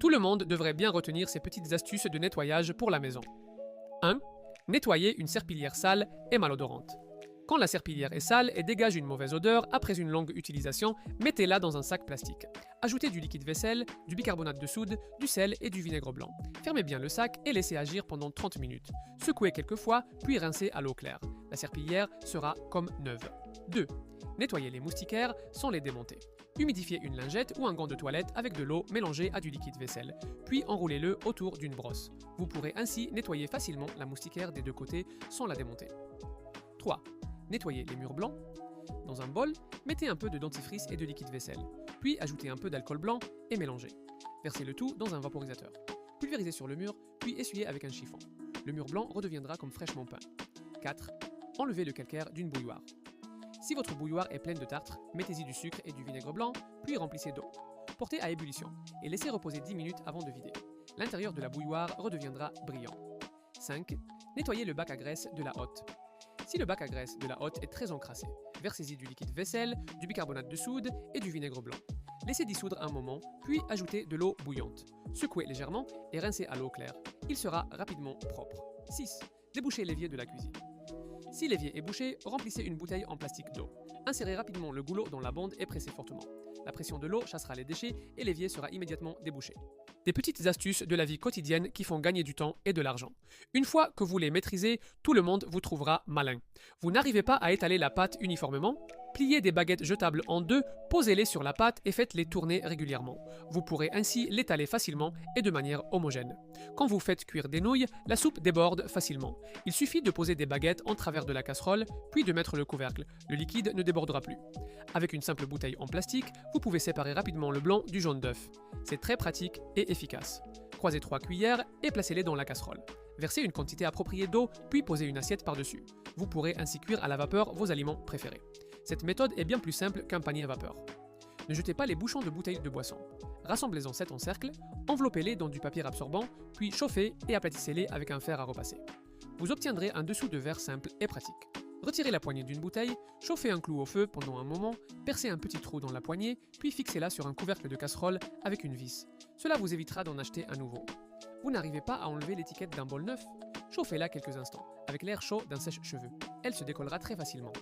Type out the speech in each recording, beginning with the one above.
Tout le monde devrait bien retenir ces petites astuces de nettoyage pour la maison. 1. Nettoyer une serpillière sale et malodorante. Quand la serpillière est sale et dégage une mauvaise odeur après une longue utilisation, mettez-la dans un sac plastique. Ajoutez du liquide vaisselle, du bicarbonate de soude, du sel et du vinaigre blanc. Fermez bien le sac et laissez agir pendant 30 minutes. Secouez quelques fois, puis rincez à l'eau claire. La serpillière sera comme neuve. 2. Nettoyer les moustiquaires sans les démonter. Humidifiez une lingette ou un gant de toilette avec de l'eau mélangée à du liquide vaisselle, puis enroulez-le autour d'une brosse. Vous pourrez ainsi nettoyer facilement la moustiquaire des deux côtés sans la démonter. 3. Nettoyez les murs blancs. Dans un bol, mettez un peu de dentifrice et de liquide vaisselle, puis ajoutez un peu d'alcool blanc et mélangez. Versez le tout dans un vaporisateur. Pulvérisez sur le mur, puis essuyez avec un chiffon. Le mur blanc redeviendra comme fraîchement peint. 4. Enlevez le calcaire d'une bouilloire. Si votre bouilloire est pleine de tartre, mettez-y du sucre et du vinaigre blanc, puis remplissez d'eau. Portez à ébullition et laissez reposer 10 minutes avant de vider. L'intérieur de la bouilloire redeviendra brillant. 5. Nettoyez le bac à graisse de la hotte. Si le bac à graisse de la hotte est très encrassé, versez-y du liquide vaisselle, du bicarbonate de soude et du vinaigre blanc. Laissez dissoudre un moment, puis ajoutez de l'eau bouillante. Secouez légèrement et rincez à l'eau claire. Il sera rapidement propre. 6. Débouchez l'évier de la cuisine. Si l'évier est bouché, remplissez une bouteille en plastique d'eau. Insérez rapidement le goulot dans la bande et pressez fortement. La pression de l'eau chassera les déchets et l'évier sera immédiatement débouché. Des petites astuces de la vie quotidienne qui font gagner du temps et de l'argent. Une fois que vous les maîtrisez, tout le monde vous trouvera malin. Vous n'arrivez pas à étaler la pâte uniformément? Pliez des baguettes jetables en deux, posez-les sur la pâte et faites-les tourner régulièrement. Vous pourrez ainsi l'étaler facilement et de manière homogène. Quand vous faites cuire des nouilles, la soupe déborde facilement. Il suffit de poser des baguettes en travers de la casserole, puis de mettre le couvercle. Le liquide ne débordera plus. Avec une simple bouteille en plastique, vous pouvez séparer rapidement le blanc du jaune d'œuf. C'est très pratique et efficace. Croisez 3 cuillères et placez-les dans la casserole. Versez une quantité appropriée d'eau, puis posez une assiette par-dessus. Vous pourrez ainsi cuire à la vapeur vos aliments préférés. Cette méthode est bien plus simple qu'un panier à vapeur. Ne jetez pas les bouchons de bouteilles de boisson. Rassemblez-en 7 en cercle, enveloppez-les dans du papier absorbant, puis chauffez et aplatissez-les avec un fer à repasser. Vous obtiendrez un dessous de verre simple et pratique. Retirez la poignée d'une bouteille, chauffez un clou au feu pendant un moment, percez un petit trou dans la poignée, puis fixez-la sur un couvercle de casserole avec une vis. Cela vous évitera d'en acheter un nouveau. Vous n'arrivez pas à enlever l'étiquette d'un bol neuf? Chauffez-la quelques instants, avec l'air chaud d'un sèche-cheveux. Elle se décollera très facilement.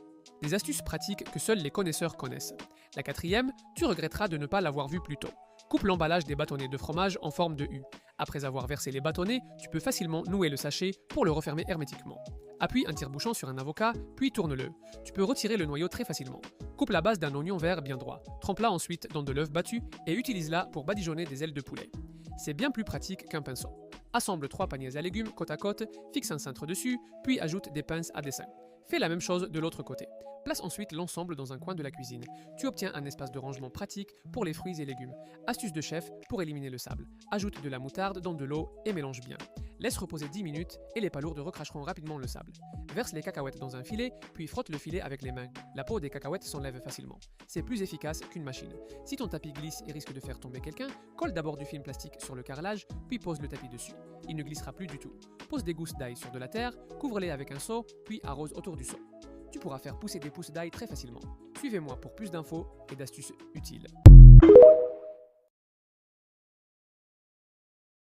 Des astuces pratiques que seuls les connaisseurs connaissent. La 4e, tu regretteras de ne pas l'avoir vue plus tôt. Coupe l'emballage des bâtonnets de fromage en forme de U. Après avoir versé les bâtonnets, tu peux facilement nouer le sachet pour le refermer hermétiquement. Appuie un tire-bouchon sur un avocat, puis tourne-le. Tu peux retirer le noyau très facilement. Coupe la base d'un oignon vert bien droit. Trempe-la ensuite dans de l'œuf battu et utilise-la pour badigeonner des ailes de poulet. C'est bien plus pratique qu'un pinceau. Assemble 3 paniers à légumes côte à côte, fixe un cintre dessus, puis ajoute des pinces à dessin. Fais la même chose de l'autre côté. Place ensuite l'ensemble dans un coin de la cuisine. Tu obtiens un espace de rangement pratique pour les fruits et légumes. Astuce de chef pour éliminer le sable. Ajoute de la moutarde dans de l'eau et mélange bien. Laisse reposer 10 minutes et les palourdes recracheront rapidement le sable. Verse les cacahuètes dans un filet, puis frotte le filet avec les mains. La peau des cacahuètes s'enlève facilement. C'est plus efficace qu'une machine. Si ton tapis glisse et risque de faire tomber quelqu'un, colle d'abord du film plastique sur le carrelage, puis pose le tapis dessus. Il ne glissera plus du tout. Pose des gousses d'ail sur de la terre, couvre-les avec un seau, puis arrose autour du seau. Tu pourras faire pousser des pousses d'ail très facilement. Suivez-moi pour plus d'infos et d'astuces utiles.